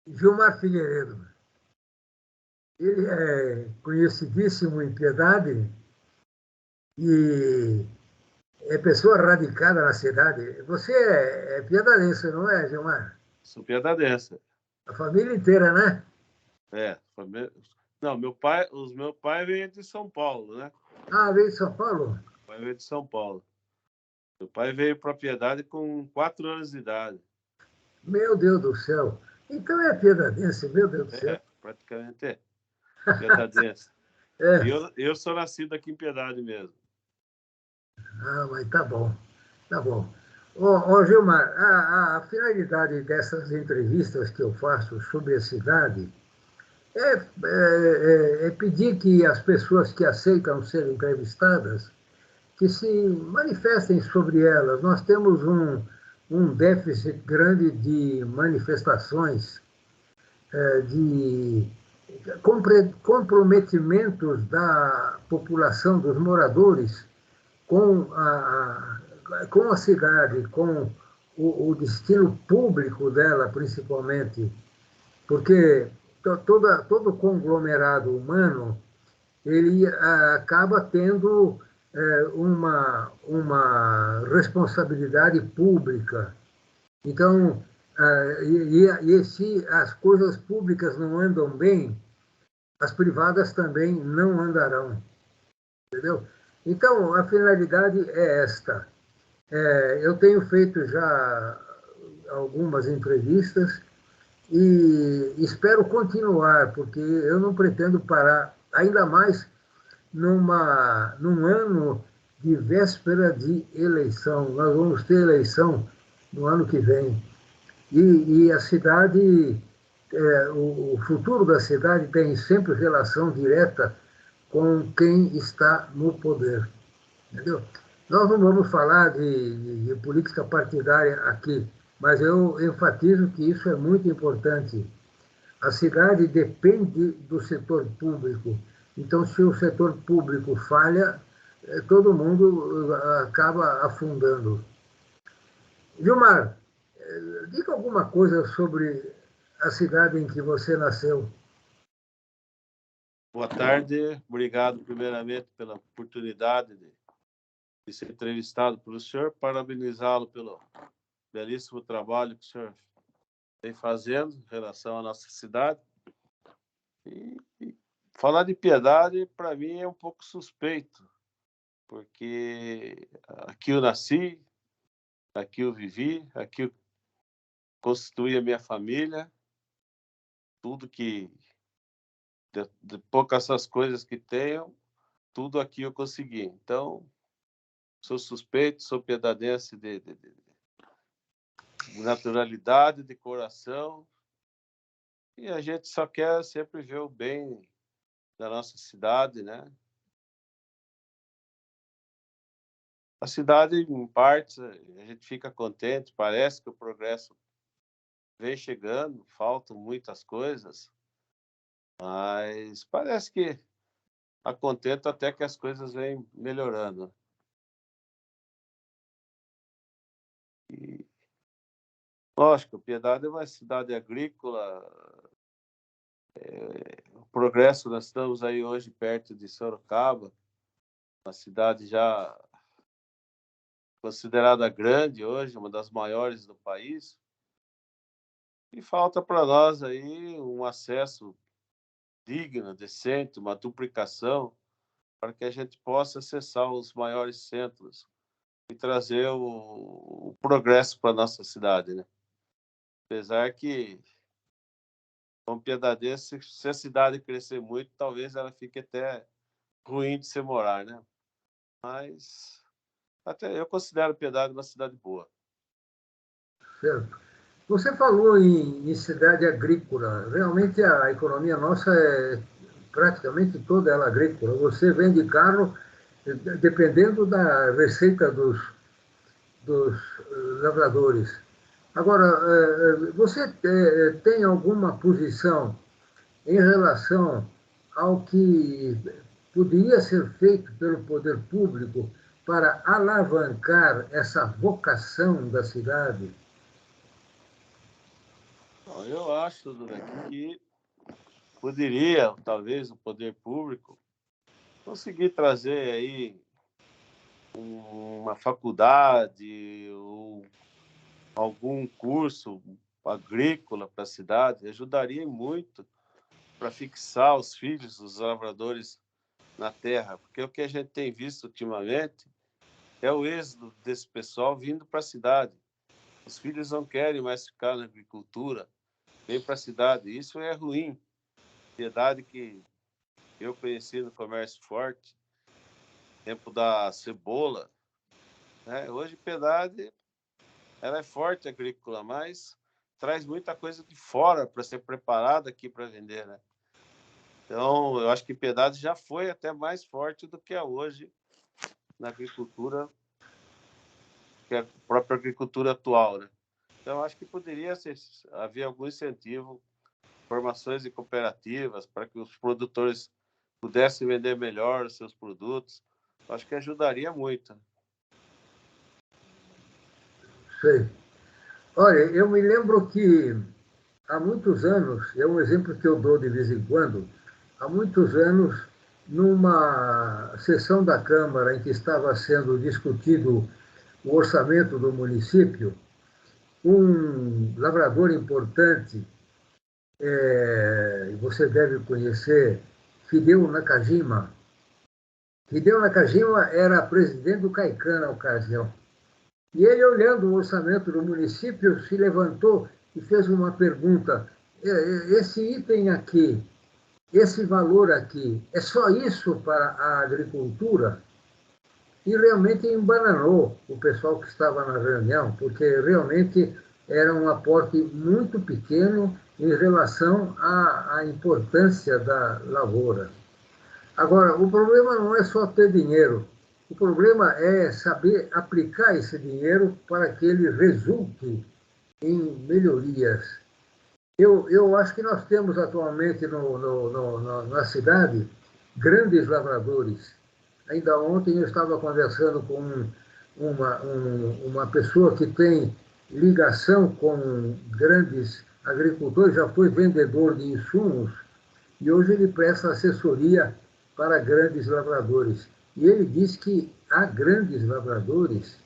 Gilmar Figueiredo. Ele é conhecidíssimo em Piedade e é pessoa radicada na cidade. Você é piedadense, não é, Gilmar? Sou piedadense. A família inteira, né? Não, os meus pais vêm de São Paulo, né? Ah, veio de São Paulo? Meu pai veio de São Paulo. Meu pai veio para Piedade com 4 anos de idade. Meu Deus do céu. Então é piedadense, meu Deus do céu. Praticamente é. Piedadense. É. E eu sou nascido aqui em Piedade mesmo. Ah, mas tá bom, tá bom. Ô, Gilmar, a finalidade dessas entrevistas que eu faço sobre a cidade é pedir que as pessoas que aceitam ser entrevistadas que se manifestem sobre elas. Nós temos um déficit grande de manifestações, de comprometimentos da população, dos moradores, com a cidade, com o destino público dela, principalmente, porque todo o conglomerado humano ele acaba tendo uma responsabilidade pública. Então, e se as coisas públicas não andam bem, as privadas também não andarão, entendeu? Então, a finalidade é esta. Eu tenho feito já algumas entrevistas e espero continuar, porque eu não pretendo parar, ainda mais num ano de véspera de eleição. Nós vamos ter eleição no ano que vem. E a cidade, o futuro da cidade tem sempre relação direta com quem está no poder. Entendeu? Nós não vamos falar de política partidária aqui, mas eu enfatizo que isso é muito importante. A cidade depende do setor público. Então, se o setor público falha, todo mundo acaba afundando. Gilmar, diga alguma coisa sobre a cidade em que você nasceu. Boa tarde, obrigado primeiramente pela oportunidade de ser entrevistado pelo senhor, parabenizá-lo pelo belíssimo trabalho que o senhor vem fazendo em relação à nossa cidade. E falar de Piedade, para mim, é um pouco suspeito, porque aqui eu nasci, aqui eu vivi, aqui eu constituí a minha família, tudo que, de poucas essas coisas que tenho, tudo aqui eu consegui. Então, sou suspeito, sou piedadense de naturalidade, de coração, e a gente só quer sempre ver o bem da nossa cidade, né? A cidade, em partes, a gente fica contente, parece que o progresso vem chegando, faltam muitas coisas, mas parece que acontenta até que as coisas vêm melhorando. E, lógico, Piedade é uma cidade agrícola, o progresso, nós estamos aí hoje perto de Sorocaba, uma cidade já considerada grande hoje, uma das maiores do país, e falta para nós aí um acesso digno, decente, uma duplicação, para que a gente possa acessar os maiores centros e trazer o progresso para a nossa cidade, né? Apesar que, como piedadense, se a cidade crescer muito, talvez ela fique até ruim de se morar, né? Mas até eu considero Piedade uma cidade boa. Certo. Você falou em cidade agrícola. Realmente a economia nossa é praticamente toda ela agrícola. Você vende carro dependendo da receita dos lavradores. Agora, você tem alguma posição em relação ao que poderia ser feito pelo poder público para alavancar essa vocação da cidade? Bom, eu acho, Durek, que poderia, talvez, o poder público conseguir trazer aí uma faculdade ou algum curso agrícola para a cidade, ajudaria muito para fixar os filhos dos lavradores na terra, porque o que a gente tem visto ultimamente é o êxodo desse pessoal vindo para a cidade. Os filhos não querem mais ficar na agricultura, vêm para a cidade. Isso é ruim. Piedade que eu conheci no comércio forte, tempo da cebola, né? Hoje Piedade ela é forte agrícola, mas traz muita coisa de fora para ser preparada aqui para vender, né? Então, eu acho que Piedade já foi até mais forte do que é hoje na agricultura, que é a própria agricultura atual, né? Então, acho que poderia haver algum incentivo, formações de cooperativas para que os produtores pudessem vender melhor os seus produtos. Acho que ajudaria muito. Sei. Olha, eu me lembro que há muitos anos, é um exemplo que eu dou de vez em quando, há muitos anos, numa sessão da Câmara em que estava sendo discutido o orçamento do município, um lavrador importante, você deve conhecer, Fidel Nakajima. Fidel Nakajima era presidente do CAICAN na ocasião. E ele, olhando o orçamento do município, se levantou e fez uma pergunta: esse item aqui, esse valor aqui, é só isso para a agricultura? E realmente embananou o pessoal que estava na reunião, porque realmente era um aporte muito pequeno em relação à importância da lavoura. Agora, o problema não é só ter dinheiro, o problema é saber aplicar esse dinheiro para que ele resulte em melhorias. Eu acho que nós temos atualmente na cidade grandes lavradores. Ainda ontem eu estava conversando com uma pessoa que tem ligação com grandes agricultores, já foi vendedor de insumos, e hoje ele presta assessoria para grandes lavradores. E ele diz que há grandes lavradores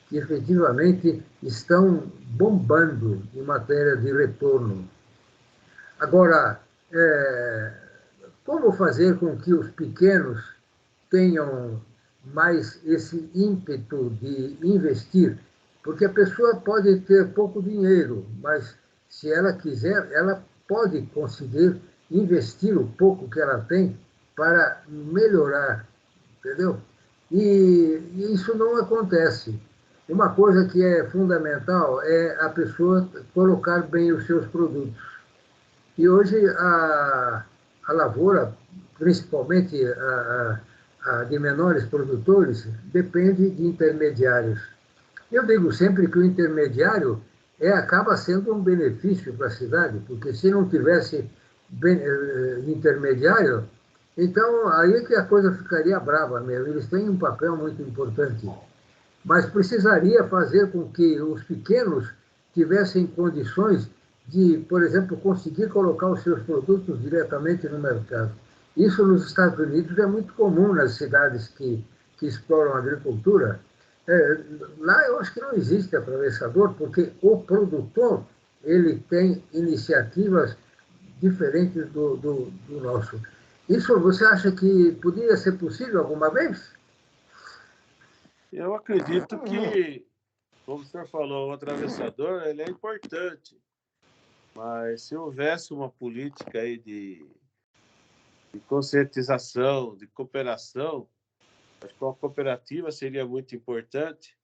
que efetivamente estão bombando em matéria de retorno. Agora, como fazer com que os pequenos tenham mais esse ímpeto de investir? Porque a pessoa pode ter pouco dinheiro, mas se ela quiser, ela pode conseguir investir o pouco que ela tem para melhorar, entendeu? E isso não acontece. Uma coisa que é fundamental é a pessoa colocar bem os seus produtos. E hoje a lavoura, principalmente a de menores produtores, depende de intermediários. Eu digo sempre que o intermediário acaba sendo um benefício para a cidade, porque se não tivesse intermediário, então aí é que a coisa ficaria brava mesmo. Eles têm um papel muito importante. Mas precisaria fazer com que os pequenos tivessem condições de, por exemplo, conseguir colocar os seus produtos diretamente no mercado. Isso nos Estados Unidos é muito comum nas cidades que exploram a agricultura. Lá eu acho que não existe atravessador, porque o produtor ele tem iniciativas diferentes do nosso. Isso você acha que poderia ser possível alguma vez? Eu acredito que, como o senhor falou, o atravessador ele é importante, mas se houvesse uma política aí de conscientização, de cooperação, acho que uma cooperativa seria muito importante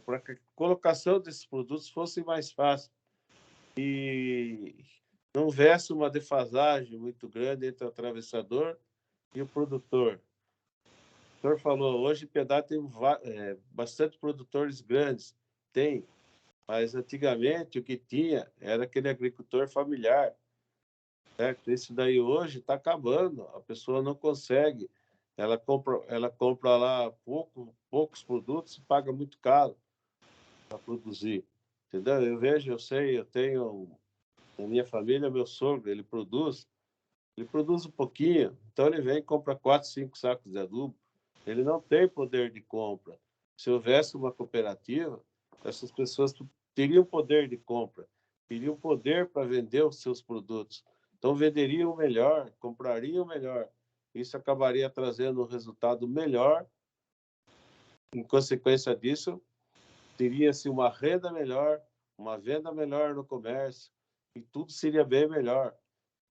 para que a colocação desses produtos fosse mais fácil e não houvesse uma defasagem muito grande entre o atravessador e o produtor. O senhor falou, hoje Piedade tem bastante produtores grandes, tem, mas antigamente o que tinha era aquele agricultor familiar, certo? Isso daí hoje está acabando, a pessoa não consegue, ela compra lá poucos produtos e paga muito caro para produzir. entendeu? Eu vejo, eu sei, eu tenho na minha família, meu sogro, ele produz um pouquinho, então ele vem e compra 4, 5 sacos de adubo. Ele não tem poder de compra. Se houvesse uma cooperativa, essas pessoas teriam poder de compra, teriam poder para vender os seus produtos. Então, venderiam melhor, comprariam melhor. Isso acabaria trazendo um resultado melhor. Em consequência disso, teria-se uma renda melhor, uma venda melhor no comércio, e tudo seria bem melhor.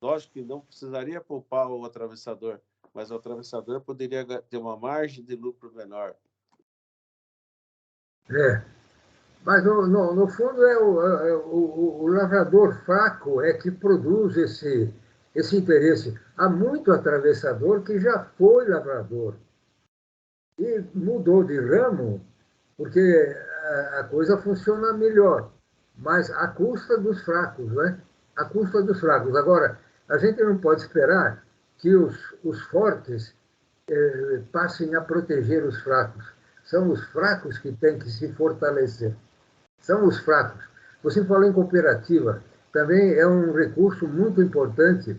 Lógico que não precisaria poupar o atravessador, mas o atravessador poderia ter uma margem de lucro menor. É. Mas, no fundo, o lavrador fraco é que produz esse interesse. Há muito atravessador que já foi lavrador e mudou de ramo porque a coisa funciona melhor, mas à custa dos fracos, né? À custa dos fracos. Agora, a gente não pode esperar que os fortes passem a proteger os fracos. São os fracos que têm que se fortalecer. São os fracos. Você falou em cooperativa, também é um recurso muito importante,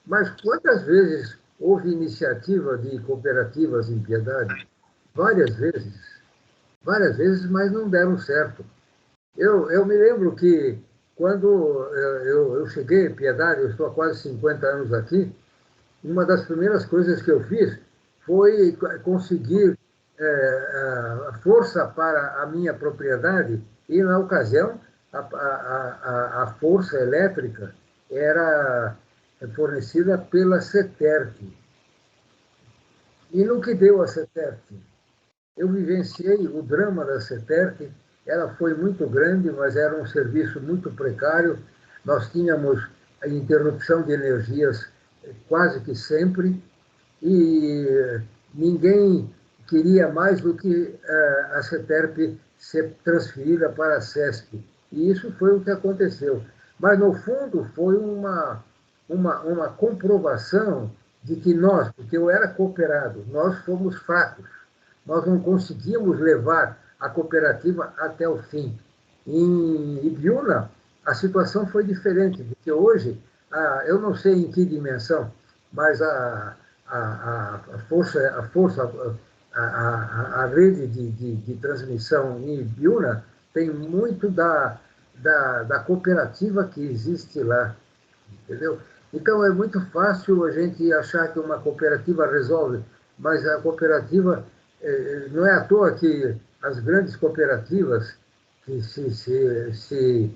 mas quantas vezes houve iniciativa de cooperativas em Piedade? Várias vezes, mas não deram certo. Eu me lembro que quando eu cheguei em Piedade, eu estou há quase 50 anos aqui, uma das primeiras coisas que eu fiz foi conseguir força para a minha propriedade e, na ocasião, a força elétrica era fornecida pela CETERP. E no que deu a CETERP? Eu vivenciei o drama da CETERP, ela foi muito grande, mas era um serviço muito precário. Nós tínhamos a interrupção de energias quase que sempre, e ninguém queria mais do que a CETERP ser transferida para a CESP. E isso foi o que aconteceu. Mas, no fundo, foi uma comprovação de que nós, porque eu era cooperado, nós fomos fracos. Nós não conseguimos levar a cooperativa até o fim. Em Ibiúna, a situação foi diferente, porque hoje, eu não sei em que dimensão, mas a rede de transmissão em Ibiúna tem muito da cooperativa que existe lá, entendeu? Então, é muito fácil a gente achar que uma cooperativa resolve, mas a cooperativa, não é à toa que as grandes cooperativas que se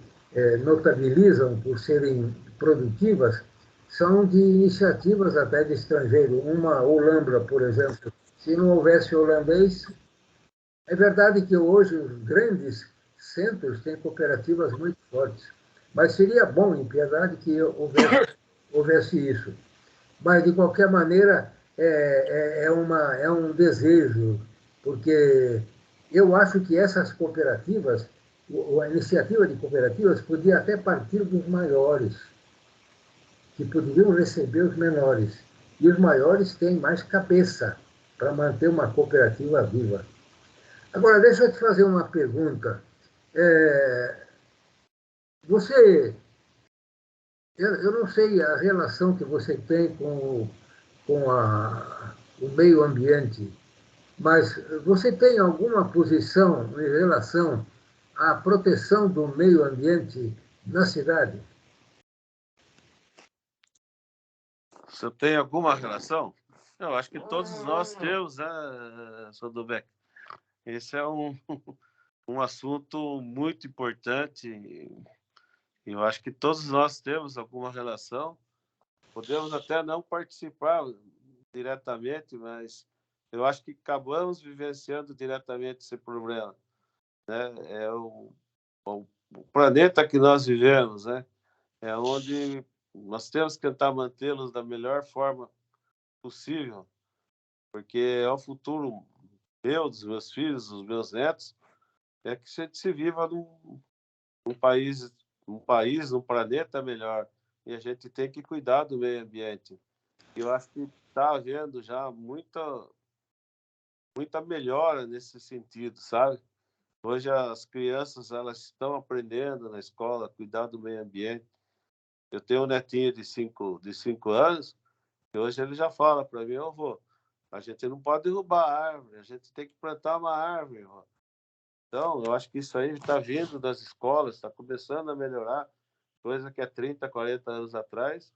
notabilizam por serem produtivas são de iniciativas até de estrangeiro. Uma Holambra, por exemplo. Se não houvesse holandês, é verdade que hoje os grandes centros têm cooperativas muito fortes, mas seria bom, em Piedade, que houvesse isso. Mas, de qualquer maneira, é um desejo, porque eu acho que essas cooperativas, a iniciativa de cooperativas, podia até partir dos maiores, que poderiam receber os menores. E os maiores têm mais cabeça para manter uma cooperativa viva. Agora, deixa eu te fazer uma pergunta. Você, eu não sei a relação que você tem com o meio ambiente, mas você tem alguma posição em relação à proteção do meio ambiente na cidade? Você tem alguma relação? Eu acho que todos nós temos, né, Sodobeck? Esse é um assunto muito importante. E eu acho que todos nós temos alguma relação. Podemos até não participar diretamente, mas eu acho que acabamos vivenciando diretamente esse problema, né? É o planeta que nós vivemos, né? É onde nós temos que tentar mantê-los da melhor forma possível, porque é o futuro meu, dos meus filhos, dos meus netos, é que a gente se viva num país, num planeta melhor. E a gente tem que cuidar do meio ambiente. Eu acho que está havendo já muita melhora nesse sentido, sabe? Hoje as crianças elas estão aprendendo na escola a cuidar do meio ambiente. Eu tenho um netinho de 5 anos, e hoje ele já fala para mim: "Ô, vô, a gente não pode derrubar a árvore, a gente tem que plantar uma árvore, vô." Então, eu acho que isso aí está vindo das escolas, está começando a melhorar, coisa que há 30, 40 anos atrás,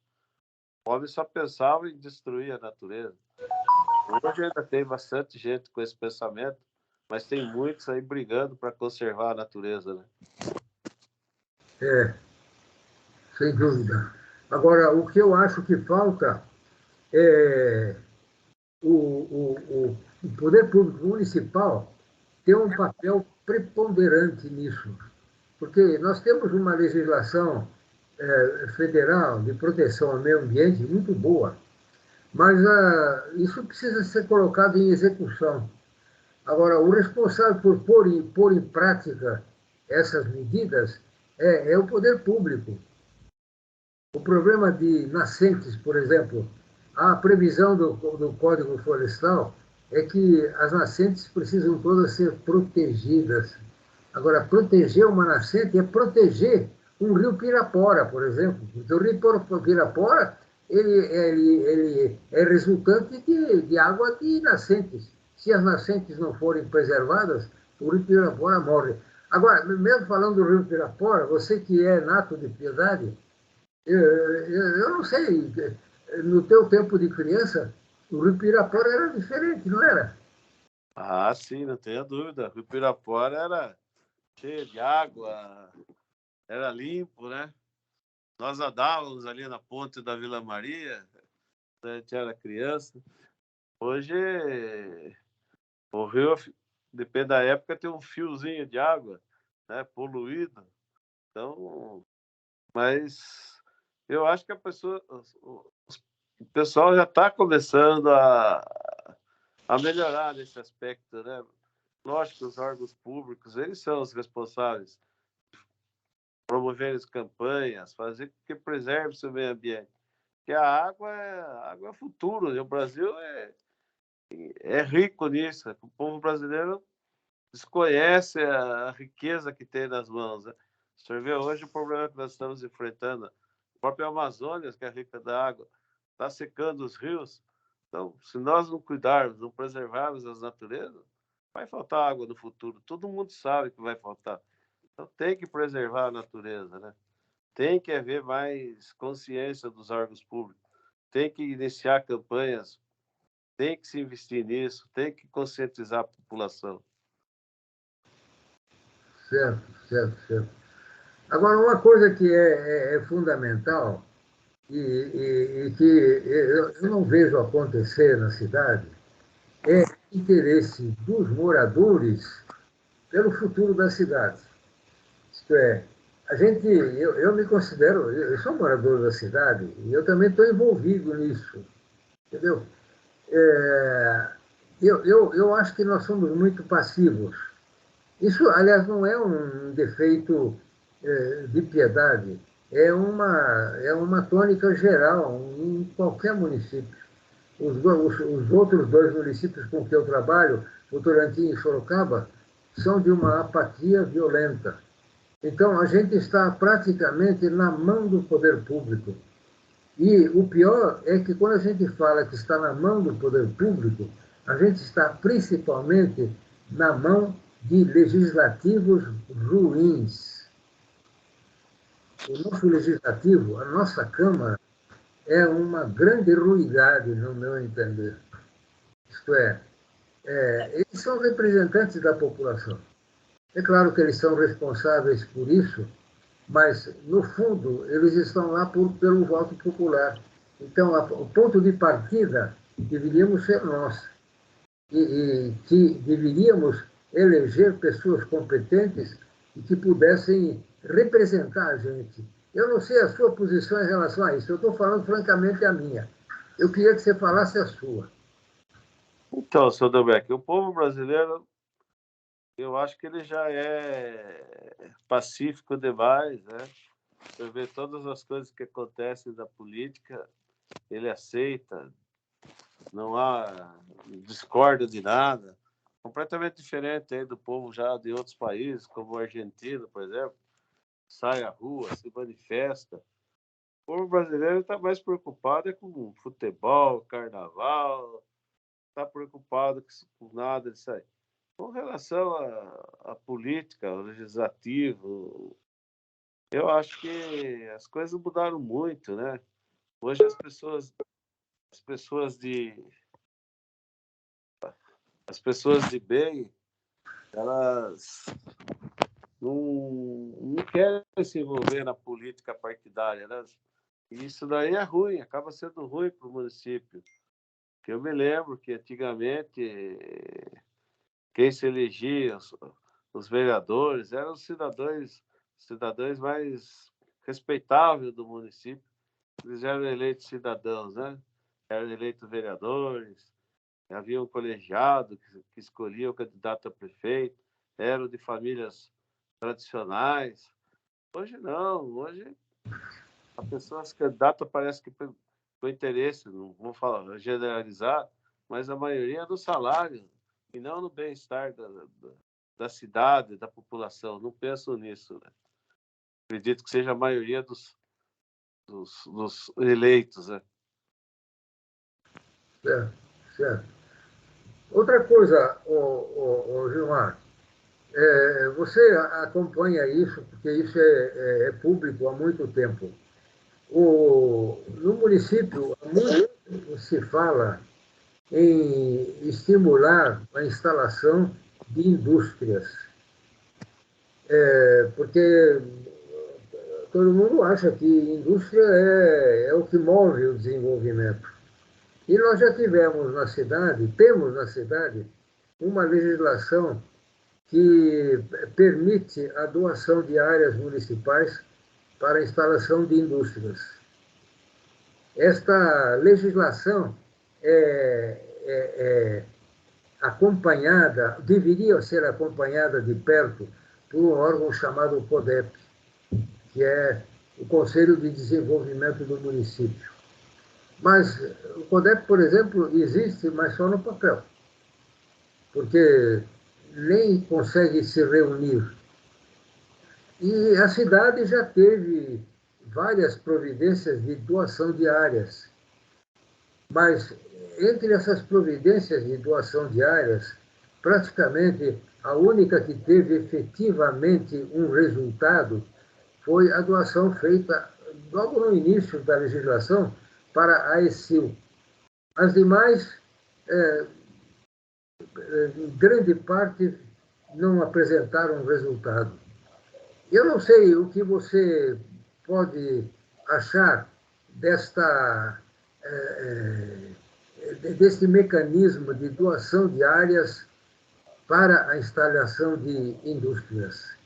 o homem só pensava em destruir a natureza. Hoje ainda tem bastante gente com esse pensamento, mas tem muitos aí brigando para conservar a natureza, né? É, sem dúvida. Agora, o que eu acho que falta é o poder público municipal ter um papel preponderante nisso, porque nós temos uma legislação federal de proteção ao meio ambiente muito boa, mas isso precisa ser colocado em execução. Agora, o responsável por pôr em prática essas medidas é o poder público. O problema de nascentes, por exemplo, a previsão do Código Florestal é que as nascentes precisam todas ser protegidas. Agora, proteger uma nascente é proteger um rio Pirapora, por exemplo. Porque o rio Pirapora ele é resultante de água de nascentes. Se as nascentes não forem preservadas, o rio Pirapora morre. Agora, mesmo falando do rio Pirapora, você que é nato de piedade, eu não sei, no teu tempo de criança, o rio Pirapora era diferente, não era? Ah, sim, não tenha dúvida. O Pirapora era cheio de água, era limpo, né? Nós nadávamos ali na ponte da Vila Maria, quando a gente era criança. Hoje, o rio, depende da época, tem um fiozinho de água, né? Poluído. Então, mas eu acho que o pessoal já está começando a melhorar nesse aspecto, né? Lógico que os órgãos públicos, eles são os responsáveis por promover as campanhas, fazer com que preserve o seu meio ambiente. Porque a água é futuro, né? O Brasil é rico nisso. O povo brasileiro desconhece a riqueza que tem nas mãos, né? Você vê hoje o problema que nós estamos enfrentando. A própria Amazônia, que é rica da água, está secando os rios. Então, se nós não cuidarmos, não preservarmos as naturezas, vai faltar água no futuro. Todo mundo sabe que vai faltar. Então, tem que preservar a natureza, né? Tem que haver mais consciência dos órgãos públicos. Tem que iniciar campanhas. Tem que se investir nisso. Tem que conscientizar a população. Certo, certo, certo. Agora, uma coisa que é fundamental e que eu não vejo acontecer na cidade é o interesse dos moradores pelo futuro da cidade. Isto é, eu me considero, eu sou morador da cidade e eu também estou envolvido nisso, entendeu? É, eu acho que nós somos muito passivos. Isso, aliás, não é um defeito de piedade, é uma tônica geral em qualquer município. Os outros dois municípios com que eu trabalho, Votorantim e Sorocaba, são de uma apatia violenta. Então, a gente está praticamente na mão do poder público. E o pior é que quando a gente fala que está na mão do poder público, a gente está principalmente na mão de legislativos ruins. O nosso legislativo, a nossa Câmara, é uma grande ruindade, no meu entender. Isto é, eles são representantes da população. É claro que eles são responsáveis por isso, mas, no fundo, eles estão lá pelo voto popular. Então, o ponto de partida deveríamos ser nós, e que deveríamos eleger pessoas competentes e que pudessem representar a gente. Eu não sei a sua posição em relação a isso, eu estou falando francamente a minha. Eu queria que você falasse a sua. Então, seu Delbeck, o povo brasileiro, eu acho que ele já é pacífico demais, né? Você vê todas as coisas que acontecem na política, ele aceita, não há discorda de nada. completamente diferente aí do povo já de outros países, como a Argentina, por exemplo, sai à rua, se manifesta. O povo brasileiro está mais preocupado com futebol, carnaval, está preocupado com nada disso aí. Com relação à política, ao legislativo, eu acho que as coisas mudaram muito, né? Hoje as pessoas de bem, elas não querem se envolver na política partidária, né? E isso daí é ruim, acaba sendo ruim para o município. Porque eu me lembro que antigamente quem se elegia, os vereadores, eram os cidadãos mais respeitáveis do município. Eles eram eleitos cidadãos, né? Eram eleitos vereadores, havia um colegiado que escolhia o candidato a prefeito, eram de famílias tradicionais. Hoje não, hoje a pessoa se candidata parece que com interesse, não vou falar, generalizar, mas a maioria é do salário e não no bem-estar da cidade, da população. Não penso nisso, né? Acredito que seja a maioria dos eleitos, né? Certo, certo. Outra coisa, Gilmar, você acompanha isso, porque isso é público há muito tempo. No município, há muito se fala em estimular a instalação de indústrias, porque todo mundo acha que indústria é o que move o desenvolvimento. E nós já tivemos na cidade, temos na cidade, uma legislação que permite a doação de áreas municipais para a instalação de indústrias. Esta legislação é acompanhada, deveria ser acompanhada de perto por um órgão chamado CODEP, que é o Conselho de Desenvolvimento do Município. Mas o CODEP, por exemplo, existe, mas só no papel, porque nem consegue se reunir. E a cidade já teve várias providências de doação de áreas, mas entre essas providências de doação de áreas, praticamente a única que teve efetivamente um resultado foi a doação feita logo no início da legislação para a ESIL. As demais, em grande parte, não apresentaram resultado. Eu não sei o que você pode achar deste mecanismo de doação de áreas para a instalação de indústrias.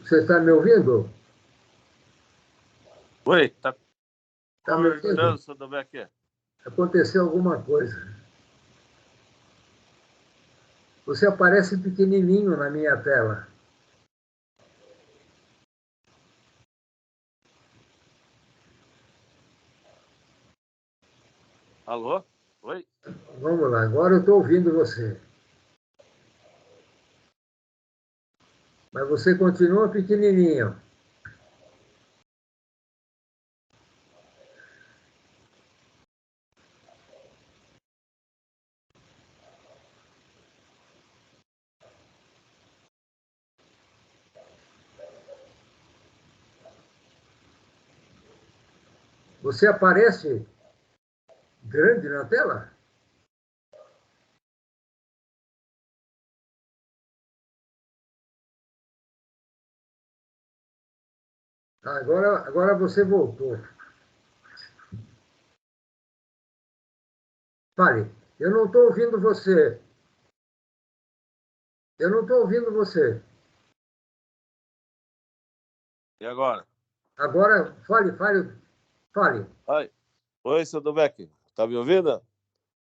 Você está me ouvindo? Oi, tá Está me ouvindo? cortando, seu Dobeck. Aconteceu alguma coisa. Você aparece pequenininho na minha tela. Alô? Oi? Vamos lá, agora eu estou ouvindo você. Mas você continua pequenininho. Você aparece grande na tela? Agora você voltou. Fale, eu não estou ouvindo você. Eu não estou ouvindo você. E agora? Agora, fale. Oi, oi, seu Dobeck. Tá me ouvindo?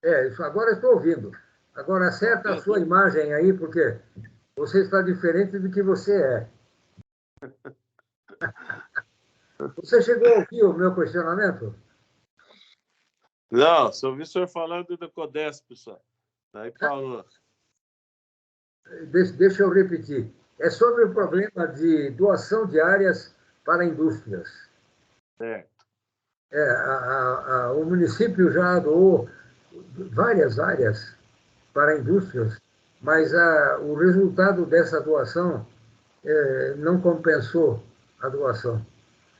Isso, agora eu estou ouvindo. Agora, acerta a sua imagem aí, porque você está diferente do que você é. Você chegou a ouvir o meu questionamento? Não, só ouvi o senhor falando do CODESP, pessoal. Aí parou. Deixa eu repetir. É sobre o problema de doação de áreas para indústrias. Certo. O município já doou várias áreas para indústrias, mas o resultado dessa doação não compensou a doação,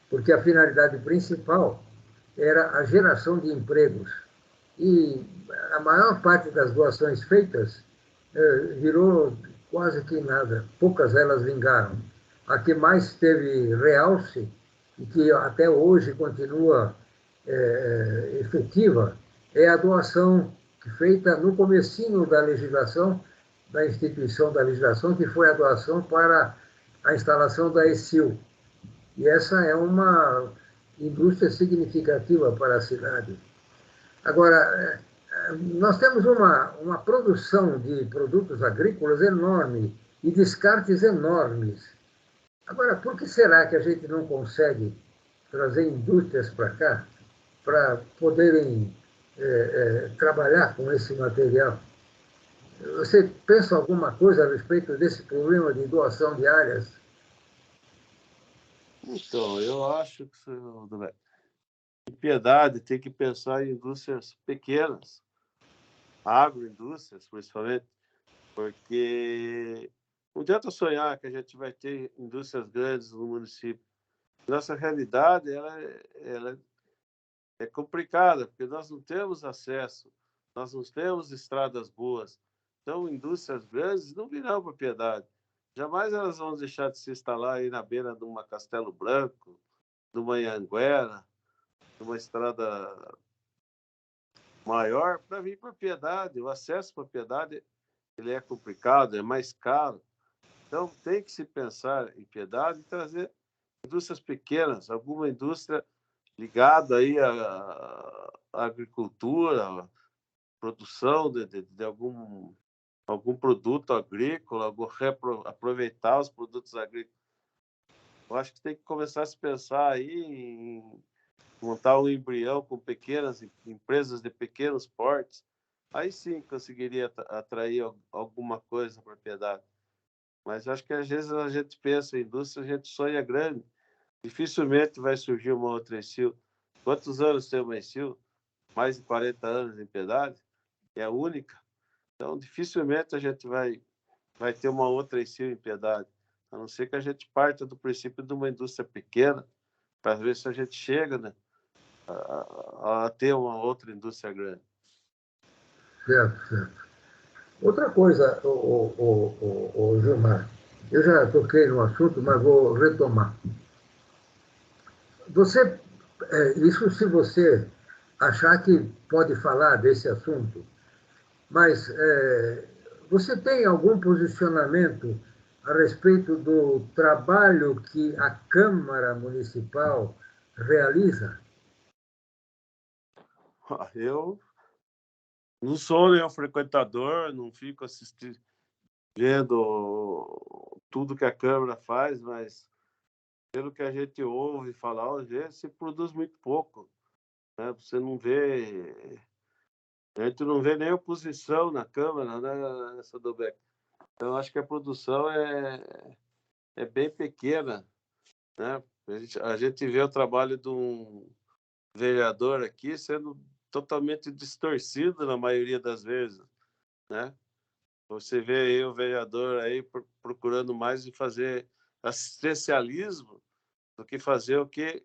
porque a finalidade principal era a geração de empregos. E a maior parte das doações feitas virou quase que nada, poucas elas vingaram. A que mais teve realce e que até hoje continua efetiva é a doação feita no comecinho da legislação, da instituição da legislação, que foi a doação para a instalação da ESIL. E essa é uma indústria significativa para a cidade. Agora, nós temos uma produção de produtos agrícolas enorme e descartes enormes. Agora, por que será que a gente não consegue trazer indústrias para cá para poderem trabalhar com esse material? Você pensa alguma coisa a respeito desse problema de doação de áreas? Então, eu acho que, em Piedade, tem que pensar em indústrias pequenas, agroindústrias, principalmente, porque não adianta sonhar que a gente vai ter indústrias grandes no município. Nossa realidade ela é complicada, porque nós não temos acesso, nós não temos estradas boas. Então, indústrias grandes não virão para Piedade. Jamais elas vão deixar de se instalar aí na beira de uma Castelo Branco, de uma Anhanguera, de uma estrada maior, para vir para Piedade. O acesso para Piedade ele é complicado, é mais caro. Então, tem que se pensar em Piedade e trazer indústrias pequenas, alguma indústria ligada aí à agricultura, à produção de algum produto agrícola, aproveitar os produtos agrícolas. Eu acho que tem que começar a se pensar aí em montar um embrião com pequenas empresas de pequenos portes. Aí sim conseguiria atrair alguma coisa para a Piedade. Mas acho que às vezes a gente pensa em indústria, a gente sonha grande. Dificilmente vai surgir uma outra ESIL. Quantos anos tem uma ESIL? Mais de 40 anos em Piedade. É a única. Então, dificilmente a gente vai ter uma outra ESIL em Piedade. A não ser que a gente parta do princípio de uma indústria pequena, para ver se a gente chega, né, a ter uma outra indústria grande. Certo, certo. Outra coisa, Gilmar, eu já toquei no assunto, mas vou retomar. Você, isso se você achar que pode falar desse assunto, mas você tem algum posicionamento a respeito do trabalho que a Câmara Municipal realiza? Eu não sou nenhum frequentador, não fico assistindo, vendo tudo que a Câmara faz, mas pelo que a gente ouve falar, às vezes se produz muito pouco, né? Você não vê, a gente não vê nem oposição na Câmara, né, Sadobeck? Então, acho que a produção é bem pequena, né? A gente vê o trabalho de um vereador aqui sendo totalmente distorcido na maioria das vezes, né? Você vê aí o vereador aí procurando mais de fazer assistencialismo do que fazer o que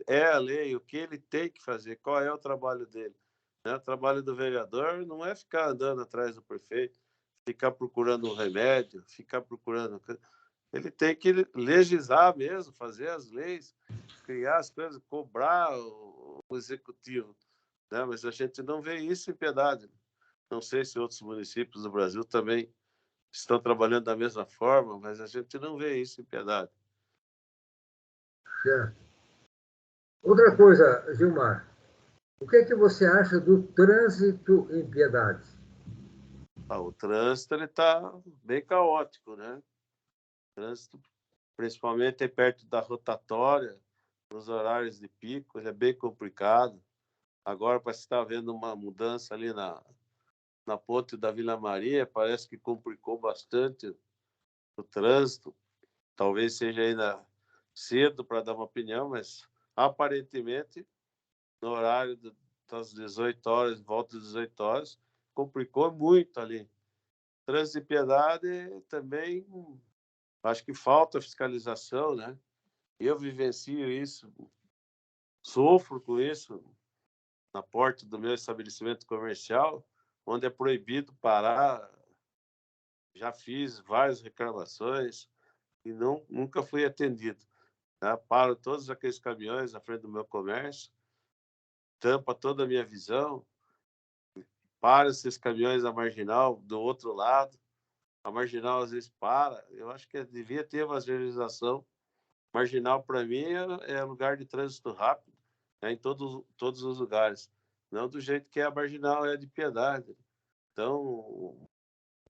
é a lei, o que ele tem que fazer, qual é o trabalho dele, né? O trabalho do vereador não é ficar andando atrás do prefeito, ficar procurando um remédio, ficar procurando. Ele tem que legislar mesmo, fazer as leis, criar as coisas, cobrar o executivo, né? Mas a gente não vê isso em Piedade. Não sei se outros municípios do Brasil também estão trabalhando da mesma forma, mas a gente não vê isso em Piedade. Certo. Outra coisa, Gilmar, o que é que você acha do trânsito em Piedade? O trânsito está bem caótico, né? O trânsito, principalmente perto da rotatória, nos horários de pico, é bem complicado. Agora parece que está havendo uma mudança ali na ponte da Vila Maria, parece que complicou bastante o trânsito. Talvez seja ainda cedo para dar uma opinião, mas aparentemente, no horário das 18 horas, volta das 18 horas, complicou muito ali. Trânsito de Piedade também, acho que falta fiscalização, né? Eu vivencio isso, sofro com isso na porta do meu estabelecimento comercial, onde é proibido parar. Já fiz várias reclamações e nunca fui atendido. Né? Paro todos aqueles caminhões na frente do meu comércio, tampa toda a minha visão, para esses caminhões na marginal do outro lado, a marginal às vezes para. Eu acho que devia ter uma sinalização. Marginal, para mim, é lugar de trânsito rápido, né, em todos os lugares. Não do jeito que a marginal é de Piedade. Então,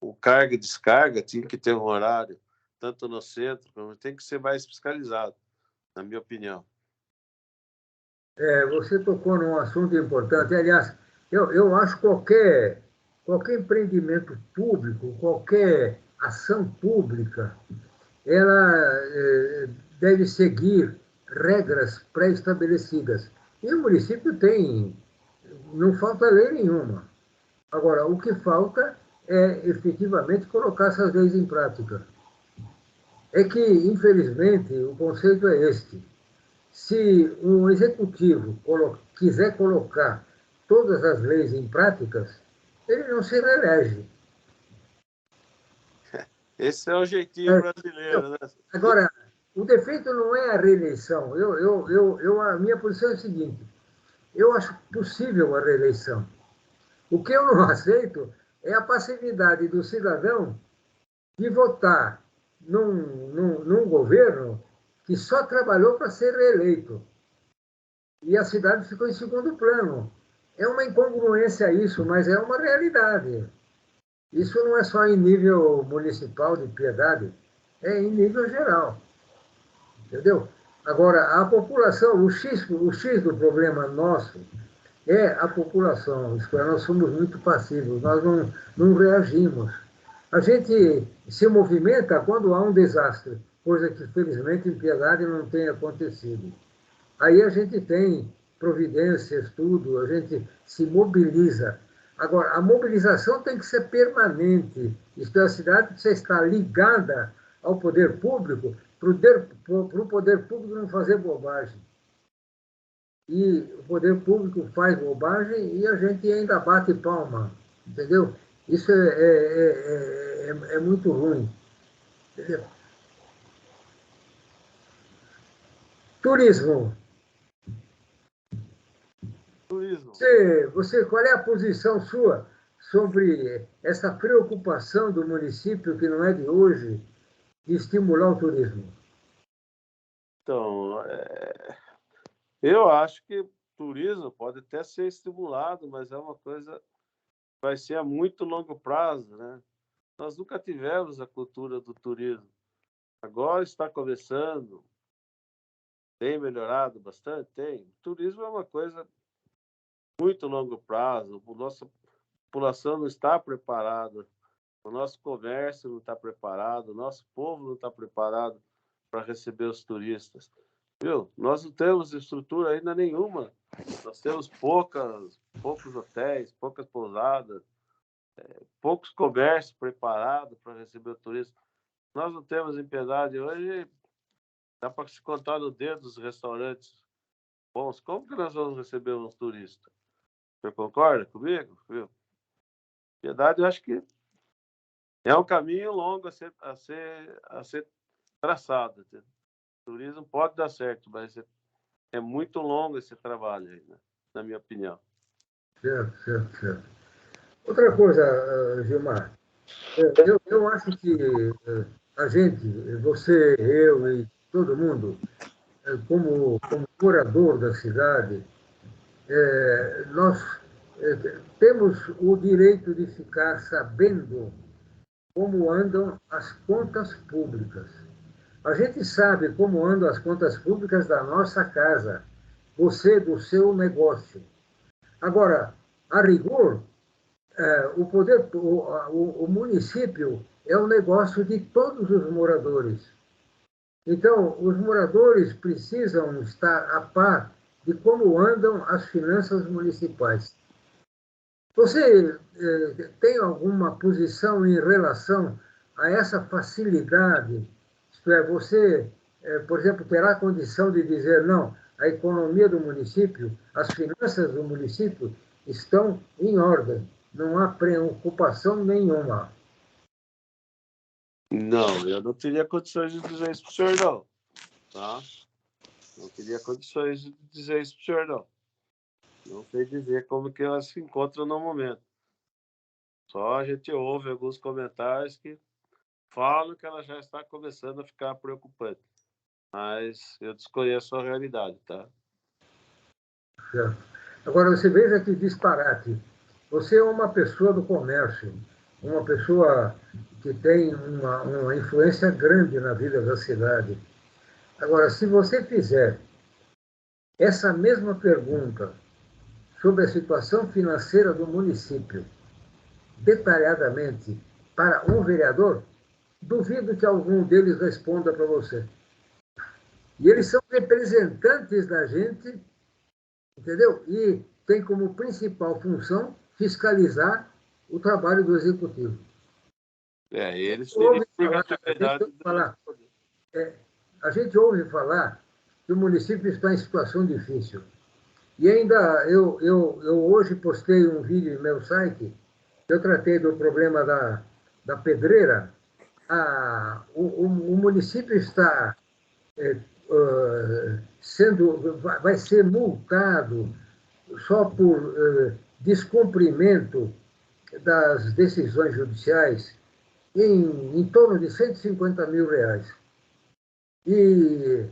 o carga e descarga tinha que ter um horário, tanto no centro, como tem que ser mais fiscalizado, na minha opinião. Você tocou num assunto importante. Aliás, eu acho que qualquer empreendimento público, qualquer ação pública, ela deve seguir regras pré-estabelecidas. E o município não falta lei nenhuma. Agora, o que falta é efetivamente colocar essas leis em prática. É que, infelizmente, o conceito é este. Se um executivo quiser colocar todas as leis em práticas, ele não se reelege. Esse é o jeitinho brasileiro, né? Agora, o defeito não é a reeleição. A minha posição é a seguinte: eu acho possível a reeleição. O que eu não aceito é a passividade do cidadão de votar num governo que só trabalhou para ser reeleito. E a cidade ficou em segundo plano. É uma incongruência isso, mas é uma realidade. Isso não é só em nível municipal de Piedade, é em nível geral. Entendeu? Agora, a população, o X do problema nosso é a população. Nós somos muito passivos, nós não reagimos. A gente se movimenta quando há um desastre, coisa que, felizmente, em Piedade não tem acontecido. Aí a gente tem providências, tudo, a gente se mobiliza. Agora, a mobilização tem que ser permanente. Isto é, a cidade precisa estar ligada ao poder público, para o poder público não fazer bobagem. E o poder público faz bobagem e a gente ainda bate palma, entendeu? Isso é muito ruim. Entendeu? Turismo. Turismo. Qual é a posição sua sobre essa preocupação do município, que não é de hoje, de estimular o turismo? Então, eu acho que o turismo pode até ser estimulado, mas é uma coisa que vai ser a muito longo prazo, né? Nós nunca tivemos a cultura do turismo. Agora está começando, tem melhorado bastante? Tem. O turismo é uma coisa muito longo prazo. A nossa população não está preparada, o nosso comércio não está preparado, o nosso povo não está preparado para receber os turistas. Viu? Nós não temos estrutura ainda nenhuma. Nós temos poucos hotéis, poucas pousadas, poucos comércios preparados para receber o turista. Nós não temos em Piedade hoje, dá para se contar no dedo dos restaurantes bons. Como que nós vamos receber uns turistas? Você concorda comigo? Viu? Piedade, eu acho que é um caminho longo a ser traçado. O turismo pode dar certo, mas é muito longo esse trabalho aí, né? Na minha opinião. Certo. Outra coisa, Gilmar, eu acho que a gente, você, eu e todo mundo, como morador da cidade, nós temos o direito de ficar sabendo como andam as contas públicas. A gente sabe como andam as contas públicas da nossa casa, você do seu negócio. Agora, a rigor, o município é um negócio de todos os moradores. Então, os moradores precisam estar a par de como andam as finanças municipais. Você tem alguma posição em relação a essa facilidade? Isto é, você, por exemplo, terá condição de dizer, não, a economia do município, as finanças do município estão em ordem, não há preocupação nenhuma. Não, eu não teria condições de dizer isso para o senhor, não. Tá? Não teria condições de dizer isso para o senhor, não. Não sei dizer como que elas se encontram no momento. Só a gente ouve alguns comentários que falam que ela já está começando a ficar preocupante. Mas eu desconheço a realidade, tá? Certo. Agora, você veja que disparate. Você é uma pessoa do comércio, uma pessoa que tem uma influência grande na vida da cidade. Agora, se você fizer essa mesma pergunta sobre a situação financeira do município, detalhadamente, para um vereador, duvido que algum deles responda para você. E eles são representantes da gente, entendeu? E tem como principal função fiscalizar o trabalho do executivo. Eles teriam a gente ouve falar que o município está em situação difícil. E ainda, eu hoje postei um vídeo no meu site, eu tratei do problema da pedreira. O município está vai ser multado só por descumprimento das decisões judiciais em torno de R$150 mil. E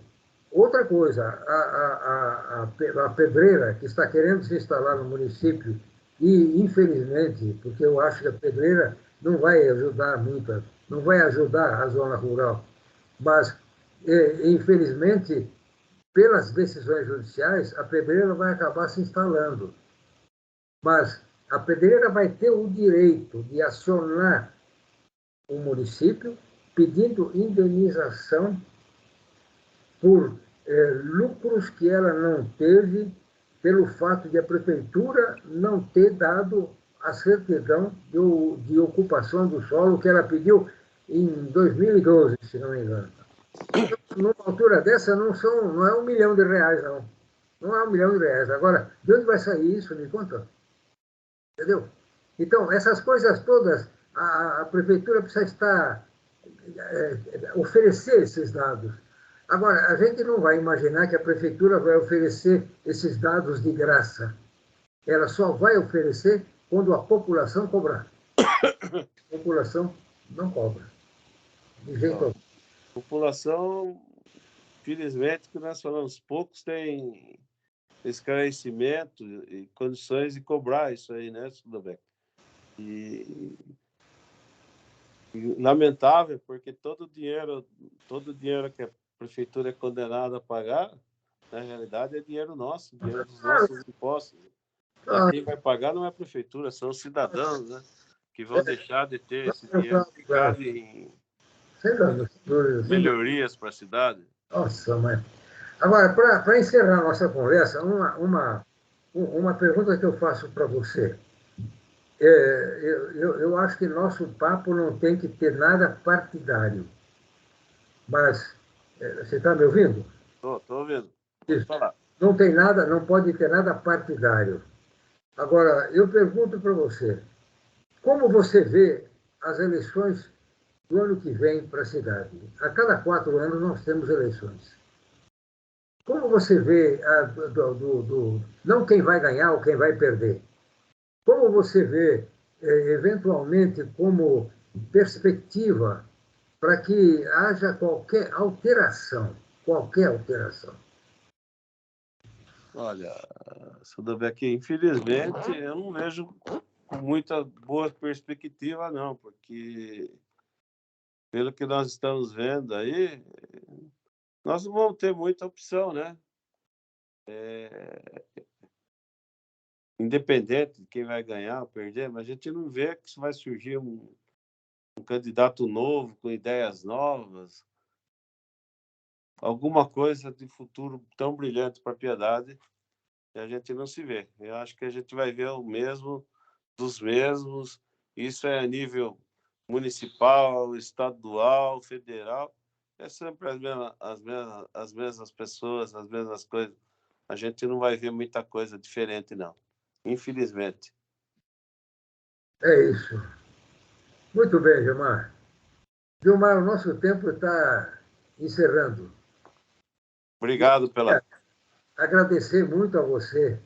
outra coisa, a pedreira que está querendo se instalar no município, e infelizmente, porque eu acho que a pedreira não vai ajudar muito, não vai ajudar a zona rural, mas, infelizmente, pelas decisões judiciais, a pedreira vai acabar se instalando. Mas a pedreira vai ter o direito de acionar o município pedindo indenização por lucros que ela não teve pelo fato de a prefeitura não ter dado a certidão de ocupação do solo que ela pediu em 2012, se não me engano. Numa altura dessa, não é R$1 milhão, não. Não é R$1 milhão. Agora, de onde vai sair isso? Me conta. Entendeu? Então, essas coisas todas, a prefeitura precisa oferecer esses dados. Agora, a gente não vai imaginar que a prefeitura vai oferecer esses dados de graça. Ela só vai oferecer quando a população cobrar. A população não cobra. De jeito algum. A população, felizmente, que nós falamos, poucos têm esclarecimento e condições de cobrar isso aí, né, tudo bem. E lamentável, porque todo o dinheiro que a prefeitura é condenada a pagar, na realidade é dinheiro nosso, dinheiro dos nossos impostos. Quem vai pagar não é a prefeitura, são os cidadãos, né, que vão deixar de ter esse dinheiro aplicado em melhorias para a cidade. Nossa, mãe. Agora, para encerrar a nossa conversa, uma pergunta que eu faço para você. Eu acho que nosso papo não tem que ter nada partidário. Mas, você está me ouvindo? Estou ouvindo. Isso. Não tem nada, não pode ter nada partidário. Agora, eu pergunto para você, como você vê as eleições do ano que vem para a cidade? A cada 4 anos nós temos eleições. Como você vê, não quem vai ganhar ou quem vai perder, como você vê, eventualmente, como perspectiva para que haja qualquer alteração? Olha, aqui, infelizmente, eu não vejo com muita boa perspectiva, não, porque pelo que nós estamos vendo aí, nós não vamos ter muita opção, né? Independente de quem vai ganhar ou perder, mas a gente não vê que vai surgir um candidato novo, com ideias novas, alguma coisa de futuro tão brilhante para a Piedade, que a gente não se vê. Eu acho que a gente vai ver o mesmo dos mesmos. Isso é a nível municipal, estadual, federal. É sempre as mesmas pessoas, as mesmas coisas. A gente não vai ver muita coisa diferente, não. Infelizmente. É isso. Muito bem, Gilmar. Gilmar, o nosso tempo está encerrando. Obrigado pela... Agradecer muito a você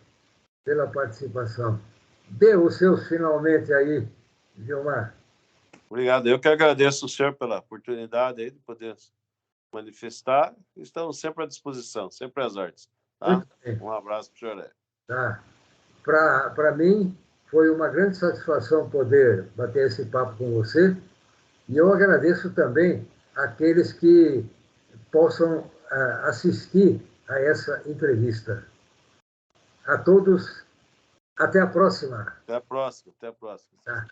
pela participação. Dê os seus finalmente aí, Gilmar. Obrigado. Eu que agradeço o senhor pela oportunidade aí de poder manifestar. Estamos sempre à disposição, sempre às ordens. Tá? Um abraço para o senhor aí. Tá. Para mim, foi uma grande satisfação poder bater esse papo com você. E eu agradeço também àqueles que possam assistir a essa entrevista. A todos, até a próxima. Até a próxima, até a próxima. Tá.